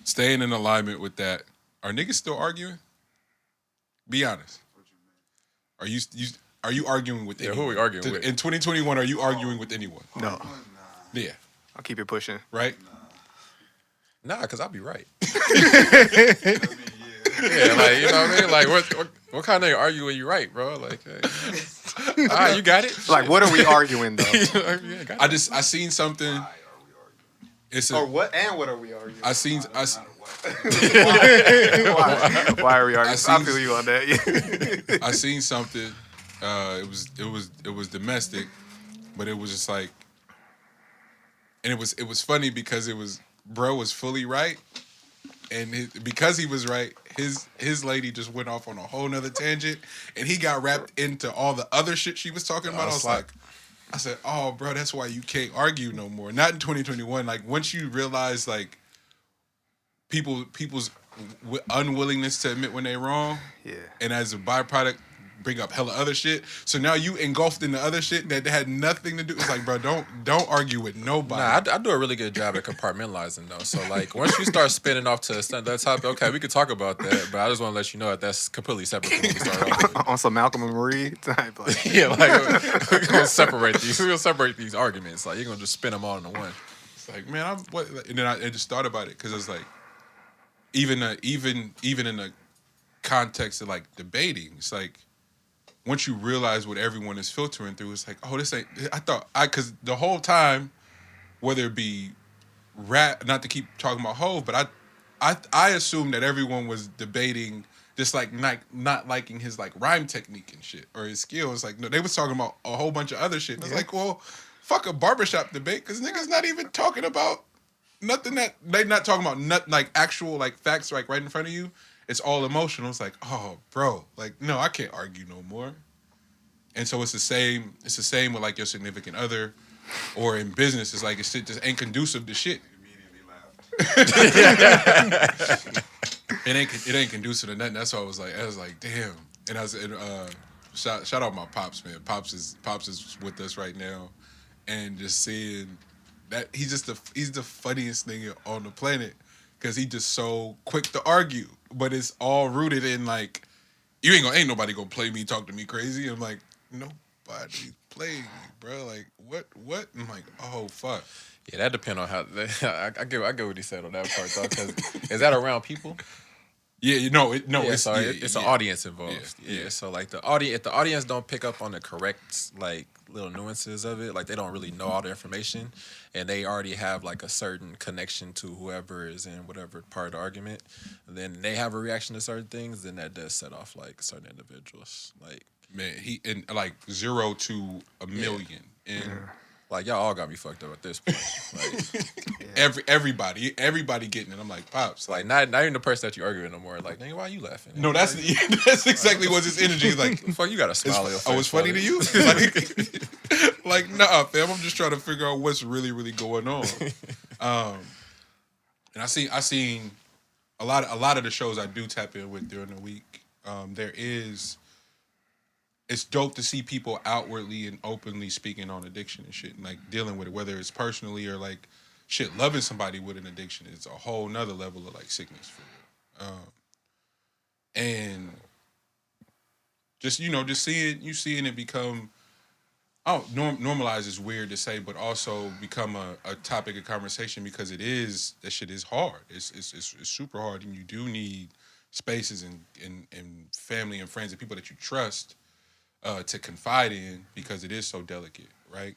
staying in alignment with that, are niggas still arguing? Be honest. Are you arguing with anyone? Who are we arguing with? In 2021, are you arguing with anyone? No. Yeah. I'll keep it pushing. Right? Nah, because I'll be right. Yeah. Yeah, like, you know what I mean? Like, what kind of nigga argue when you right, bro? Like, hey. All right, you got it. Like, what are we arguing, though? Yeah, got it. I seen something. Why are we arguing? It's Or what? And what are we arguing? I seen. Why are we arguing? I feel you on that. Yeah. I seen something. It was domestic, but it was just like, and it was funny because bro was fully right, and because he was right, his lady just went off on a whole nother tangent, and he got wrapped into all the other shit she was talking about. I said, oh, bro, that's why you can't argue no more. Not in 2021. Like, once you realize, like, people's unwillingness to admit when they're wrong, Yeah. and as a byproduct, bring up hella other shit. So now you engulfed in the other shit that had nothing to do. It's like, bro, don't argue with nobody. Nah, I do a really good job at compartmentalizing, though. So, like, once you start spinning off to that topic, okay, we could talk about that, but I just want to let you know that that's completely separate from what we started off with. On some Malcolm and Marie type. Like. Yeah, like, we're going to separate these. We're going to separate these arguments. Like, you're going to just spin them all into one. It's like, man, and then I just thought about it because it's like, even in the context of, like, debating, it's like, once you realize what everyone is filtering through, it's like, oh, this ain't. Because the whole time, whether it be rap, not to keep talking about Hov, but I assumed that everyone was debating just like not liking his like rhyme technique and shit or his skills. Like, no, they was talking about a whole bunch of other shit. And I was like, well, fuck a barbershop debate because niggas not even talking about nothing that they not talking about. Not like actual like facts like right in front of you. It's all emotional. It's like, oh, bro, like, no, I can't argue no more. And so it's the same with like your significant other or in business. It's like, shit just ain't conducive to shit. Immediately laughed. It ain't conducive to nothing. That's why I was like, damn. And shout out my pops, man. Pops is with us right now. And just seeing that he's the funniest nigga on the planet. Because he just so quick to argue, but it's all rooted in like, ain't nobody gonna play me, talk to me crazy. I'm like, nobody playing me, bro. Like, what? I'm like, oh fuck. Yeah, that depends on how. I get what he said on that part though. Because is that around people? Yeah, it's an audience involved. Yeah. So like if the audience don't pick up on the correct like little nuances of it, like they don't really know all the information, and they already have like a certain connection to whoever is in whatever part of the argument, then they have a reaction to certain things, then that does set off like certain individuals. Like, man, he in like 0 to a million, and like y'all all got me fucked up at this point. Like, everybody getting it. I'm like, pops, like not even the person that you arguing no more. Like, nigga, why are you laughing? no, that's exactly what his energy is like. Fuck, you got a smile on your face. Oh, it's funny to you? Like, nah, fam. I'm just trying to figure out what's really, really going on. And I seen a lot of the shows I do tap in with during the week. It's dope to see people outwardly and openly speaking on addiction and shit, and like dealing with it, whether it's personally or like shit, loving somebody with an addiction is a whole nother level of like sickness for real. And just seeing it become, normalize is weird to say, but also become a topic of conversation because that shit is hard. It's super hard, and you do need spaces and family and friends and people that you trust to confide in because it is so delicate, right?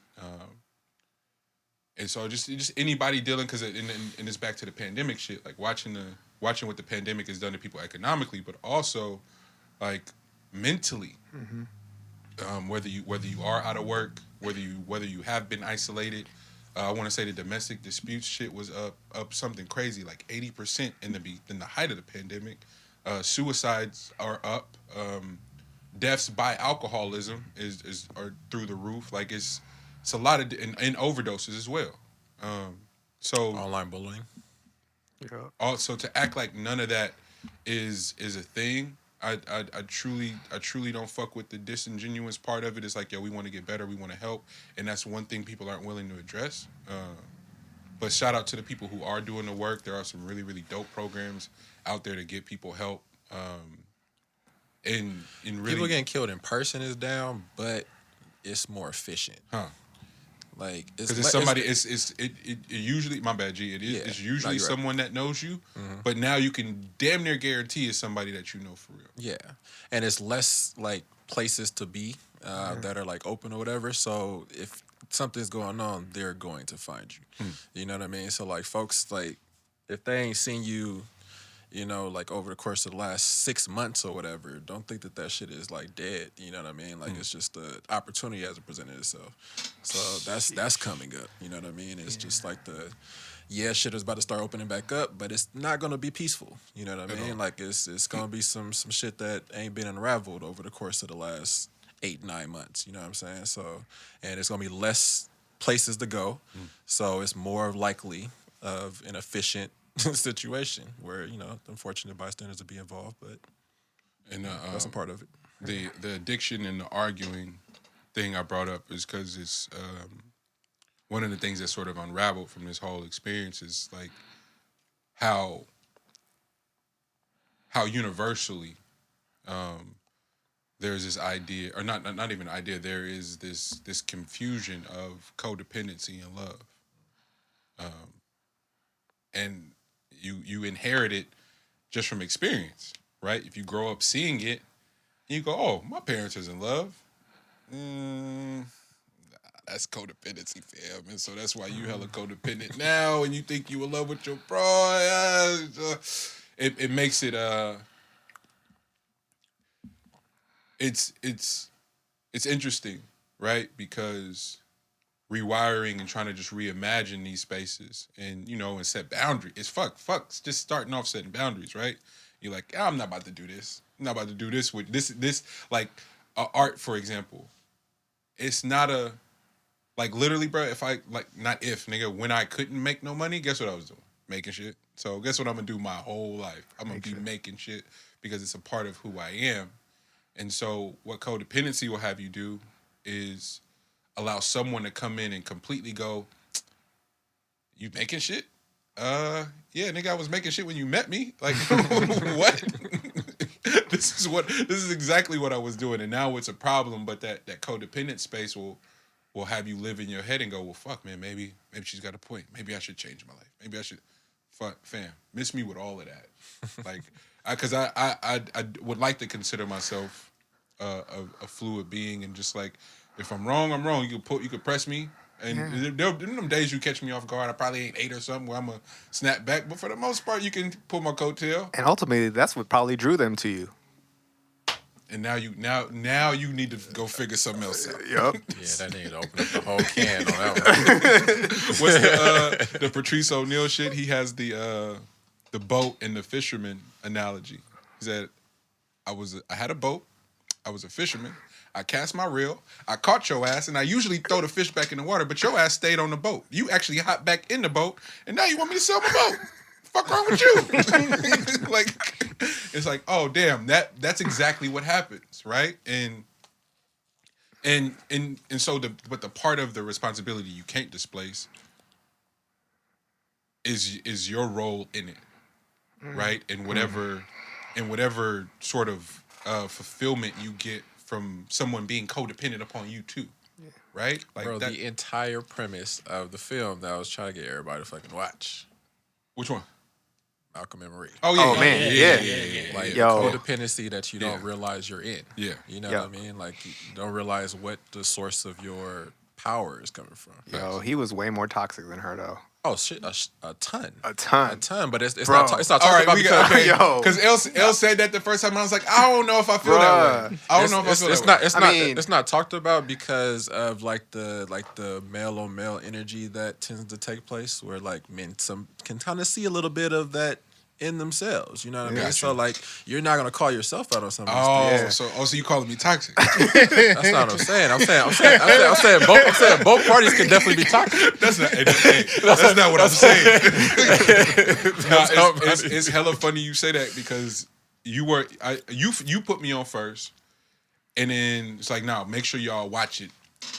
And so just anybody dealing, because and it's back to the pandemic shit, like watching what the pandemic has done to people economically, but also like mentally. Mm-hmm. Whether you are out of work, whether you have been isolated. I want to say the domestic disputes shit was up something crazy, like 80% in the height of the pandemic. Suicides are up. Deaths by alcoholism are through the roof. Like it's a lot of and overdoses as well. So online bullying. Yeah. Also, to act like none of that is a thing. I truly don't fuck with the disingenuous part of it. It's like, yo, we want to get better, we want to help, and that's one thing people aren't willing to address. But But shout out to the people who are doing the work. There are some really, really dope programs out there to get people help. And really, people getting killed in person is down, but it's more efficient. Like because it's somebody. It usually, my bad, G. It is. Yeah. It's usually someone that knows you, but now you can damn near guarantee it's somebody that you know for real. Yeah, and it's less like places to be that are like open or whatever. So if something's going on, they're going to find you. You know what I mean? So like folks, like if they ain't seen you, you know, like over the course of the last 6 months or whatever, don't think that shit is like dead. You know what I mean? Like it's just the opportunity hasn't presented itself. So that's coming up. You know what I mean? It's just like shit is about to start opening back up, but it's not gonna be peaceful. You know what I mean? Like it's gonna be some shit that ain't been unraveled over the course of the last 8-9 months. You know what I'm saying? So, and it's gonna be less places to go. So it's more likely of an efficient situation where, you know, the unfortunate bystanders will be involved, but that's a part of it. The addiction and the arguing thing I brought up is because it's one of the things that sort of unraveled from this whole experience is like how universally there's this idea, or not even an idea, there is this confusion of codependency and love. And you inherit it just from experience, right? If you grow up seeing it, you go, oh, my parents is in love. That's codependency, fam. And so that's why you hella codependent now, and you think you in love with your bro. It makes it it's interesting, right? Because rewiring and trying to just reimagine these spaces and, you know, and set boundaries. It's just starting off setting boundaries, right? You're like, I'm not about to do this. I'm not about to do this with this like art, for example. It's not like literally, bro, when I couldn't make no money, guess what I was doing? Making shit. So guess what I'm gonna do my whole life? I'm gonna be making shit because it's a part of who I am. And so what codependency will have you do is allow someone to come in and completely go, you making shit? Yeah, nigga, I was making shit when you met me. Like, what? This is exactly what I was doing. And now it's a problem, but that codependent space will have you live in your head and go, well, fuck, man, maybe she's got a point. Maybe I should change my life. Maybe I should, fam, miss me with all of that. Like, because I would like to consider myself a fluid being, and just like, if I'm wrong, I'm wrong. You could press me, and there them days you catch me off guard. I probably ain't 8 or something where I'm gonna snap back, but for the most part, you can pull my coattail. And ultimately, that's what probably drew them to you. And now you need to go figure something else out. Yep. Yeah, that nigga open up the whole can on that one. What's the Patrice O'Neal shit? He has the boat and the fisherman analogy. He said, I had a boat, I was a fisherman. I cast my reel, I caught your ass, and I usually throw the fish back in the water, but your ass stayed on the boat. You actually hopped back in the boat, and now you want me to sell my boat. Fuck wrong with you? Like, it's like, oh damn, that's exactly what happens, right? And so the part of the responsibility you can't displace is your role in it, right? And whatever sort of fulfillment you get from someone being codependent upon you too, right? Like, bro, the entire premise of the film that I was trying to get everybody to fucking watch. Which one? Malcolm and Marie. Oh yeah, oh man, yeah. Like Yo. codependency that you don't realize you're in. Yeah, you know what I mean. Like you don't realize what the source of your power is coming from. Yo, he was way more toxic than her though. Oh shit, a ton. But it's Bro. not. It's not all talked right, about because yo. because Elle said that the first time, and I was like, I don't know if I feel that way. I don't know if I feel that way. It's not talked about because of like the male on male energy that tends to take place, where like men can kind of see a little bit of that in themselves. You know what I mean? Gotcha. So like you're not gonna call yourself out on something. So you calling me toxic? That's not what I'm saying. I'm saying both parties can definitely be toxic. That's not what I'm saying. It's hella funny you say that, because you put me on first, and then it's like, no, make sure y'all watch it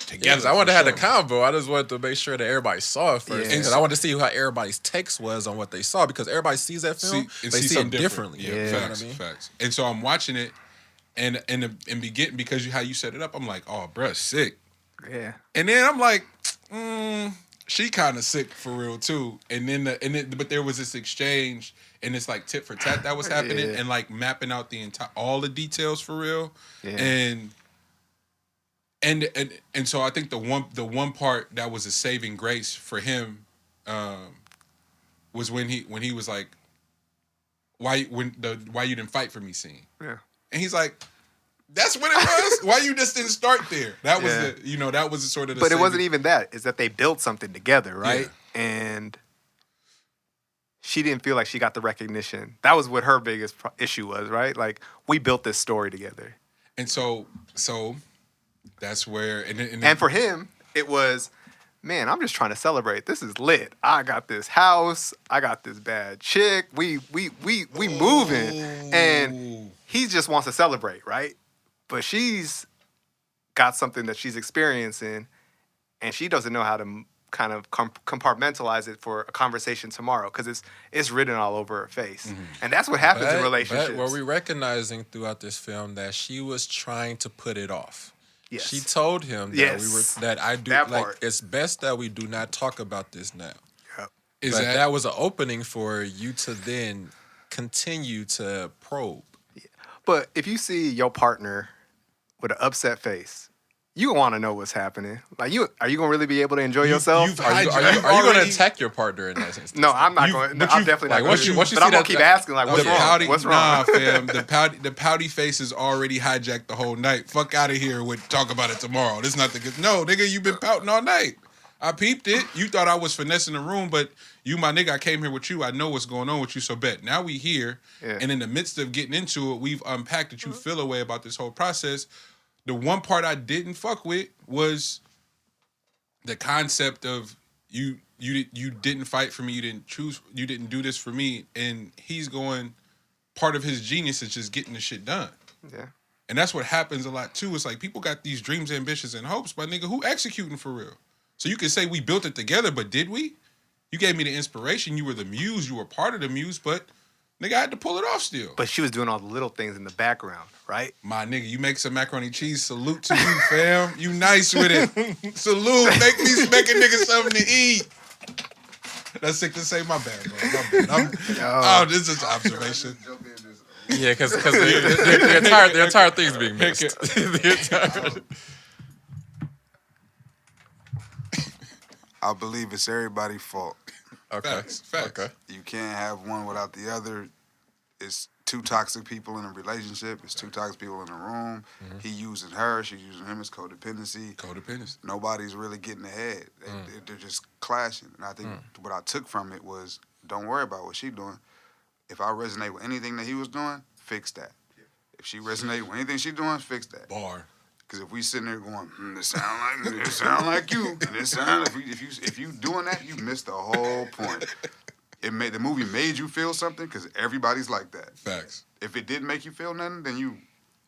together. I wanted to have the sure. combo. I just wanted to make sure that everybody saw it first. Yeah. Because I wanted to see how everybody's takes was on what they saw. Because everybody sees that film, they see it something differently. Yeah, You know facts, what I mean? facts. And so I'm watching it, and begin because how you set it up, I'm like, oh, bruh, sick. Yeah. And then I'm like, she kind of sick for real too. And then but there was this exchange and it's like tit for tat that was happening and like mapping out the entire all the details for real. Yeah. And so I think the one part that was a saving grace for him was when he was like, why you didn't fight for me scene. Yeah. And he's like, that's what it was. Why you just didn't start there? That was that was sort of the. But it wasn't even that. It's that they built something together, right? Yeah. And she didn't feel like she got the recognition. That was what her biggest issue was, right? Like, we built this story together. And so that's where and for him, it was, man, I'm just trying to celebrate. This is lit. I got this house. I got this bad chick. We moving, and he just wants to celebrate, right? But she's got something that she's experiencing, and she doesn't know how to kind of compartmentalize it for a conversation tomorrow because it's written all over her face. And that's what happens in relationships. But were we recognizing throughout this film that she was trying to put it off? Yes. She told him that it's best that we do not talk about this now. Yep. That was an opening for you to then continue to probe. Yeah. But if you see your partner with an upset face, you want to know what's happening. Like, are you gonna really be able to enjoy yourself? Are you going to attack your partner in that instance? No, I'm not going. No, I'm definitely not. Once you but see I'm gonna that- keep asking, like, what's wrong? What's wrong? Nah, fam. The pouty face is already hijacked the whole night. Fuck out of here with talk about it tomorrow. This not the good. No, nigga, you been pouting all night. I peeped it. You thought I was finessing the room, but you, my nigga, I came here with you. I know what's going on with you. So bet now we here, and in the midst of getting into it, we've unpacked that you feel a way about this whole process. The one part I didn't fuck with was the concept of you didn't fight for me, you didn't do this for me, and he's going, part of his genius is just getting the shit done. Yeah. And that's what happens a lot too. It's like people got these dreams, ambitions, and hopes, but nigga, who executing for real? So you can say we built it together, but did we? You gave me the inspiration, you were the muse, you were part of the muse, but nigga, I had to pull it off still. But she was doing all the little things in the background, right? My nigga, you make some macaroni cheese. Salute to you, fam. You nice with it. Salute. Make a nigga something to eat. That's sick to say. My bad, bro. My bad. This is an observation. Yeah, because the entire thing's being mixed. I believe it's everybody's fault. Okay. Facts. Okay. You can't have one without the other. It's two toxic people in a relationship. It's two toxic people in a room. He using her. She using him. It's codependency. Nobody's really getting ahead. They're just clashing. And I think what I took from it was, don't worry about what she's doing. If I resonate with anything that he was doing, fix that. If she resonated with anything she's doing, fix that. Bar. Because if we sitting there going, this sound like you, and this sound, if you doing that, you missed the whole point. The movie made you feel something because everybody's like that. Facts. If it didn't make you feel nothing, then you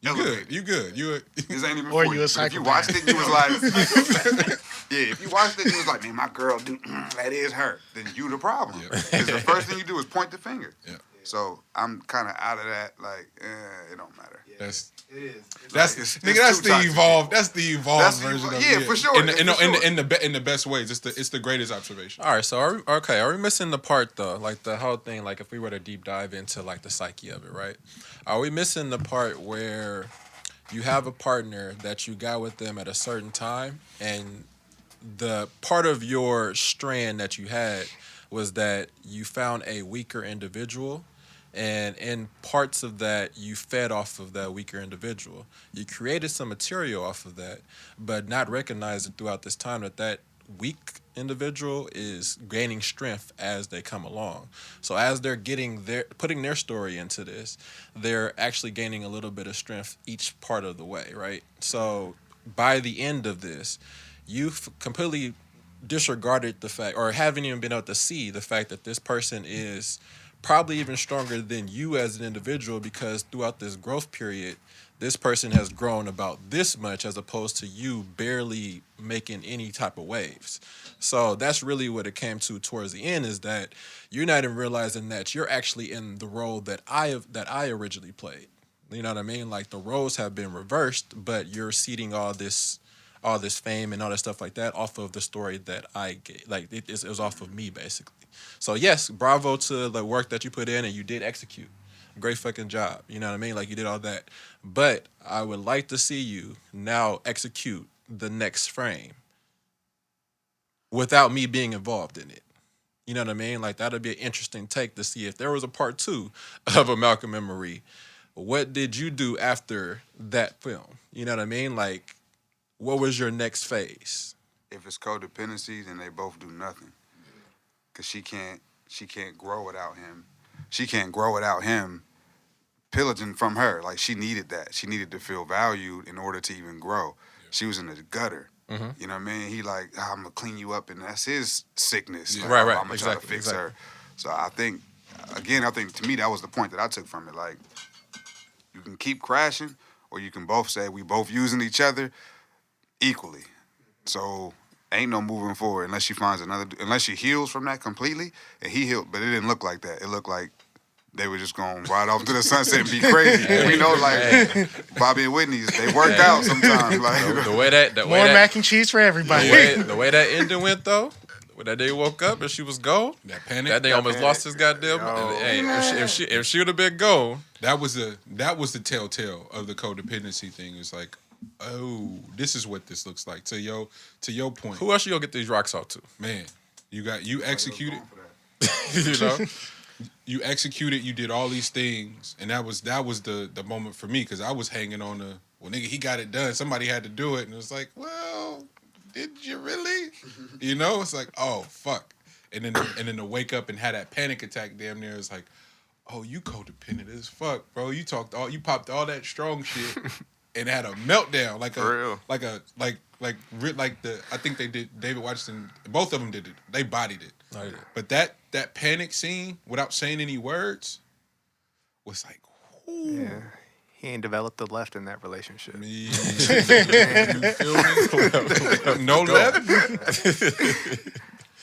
good. This ain't even Or for you you. a But if you psychopath. watched it, you was like, yeah. If you watched it, you was like, man, my girl, dude, that is her. Then you the problem. Because the first thing you do is point the finger. Yeah. So I'm kind of out of that. Like, it don't matter. That's It is. that's It's nigga. That's too the toxic. evolved. That's the evolved That's the version of yeah, it. for sure. In the best ways. It's the greatest observation. All right, so are we missing the part though? Like the whole thing, like if we were to deep dive into like the psyche of it, right? Are we missing the part where you have a partner that you got with them at a certain time, and the part of your strand that you had was that you found a weaker individual, and in parts of that you fed off of that weaker individual. You created some material off of that, but not recognizing throughout this time that weak individual is gaining strength as they come along. So as they're putting their story into this, they're actually gaining a little bit of strength each part of the way, right? So by the end of this, you've completely disregarded the fact, or haven't even been able to see the fact that this person is probably even stronger than you as an individual, because throughout this growth period, this person has grown about this much as opposed to you barely making any type of waves. So that's really what it came to towards the end, is that you're not even realizing that you're actually in the role that I originally played. You know what I mean? Like, the roles have been reversed, but you're seeding all this fame and all that stuff like that off of the story that I gave. Like, it was off of me, basically. So yes, bravo to the work that you put in, and you did execute. Great fucking job. You know what I mean? Like, you did all that. But I would like to see you now execute the next frame without me being involved in it. You know what I mean? Like, that'd be an interesting take to see if there was a part 2 of a Malcolm and Marie. What did you do after that film? You know what I mean? Like, what was your next phase? If it's codependency, then they both do nothing. Cause she can't grow without him. She can't grow without him pillaging from her. Like, she needed that. She needed to feel valued in order to even grow. Yeah. She was in the gutter. Mm-hmm. You know what I mean? He like, I'm gonna clean you up, and that's his sickness. Yeah. Like, right. I'm gonna try to fix her. So I think to me, that was the point that I took from it. Like, you can keep crashing, or you can both say we both using each other equally. So ain't no moving forward unless she finds unless she heals from that completely, and he healed. But it didn't look like that. It looked like they were just going to ride off to the sunset and be crazy. And we know, like, Bobby and Whitney's, they work out sometimes. Like, the way that more mac and cheese for everybody. The way that ending went, though, when that day woke up and she was gone, that panic, that day almost lost his goddamn. Hey, if she would have been gone, that was the telltale of the codependency thing. It's like, oh, this is what this looks like. To your point, who else you gonna get these rocks off to? Man, you executed. You know, you executed. You did all these things, and that was the moment for me, because I was hanging on the, well, nigga, he got it done. Somebody had to do it, and it was like, well, did you really? You know, it's like, oh fuck, and then to wake up and have that panic attack, damn near, it's like, oh, you codependent as fuck, bro. You popped all that strong shit. And had a meltdown, I think they did. David Washington, both of them did it. They bodied it. Oh, yeah. But that panic scene, without saying any words, was like, ooh. Yeah. He ain't developed the left in that relationship. You feel me? No left.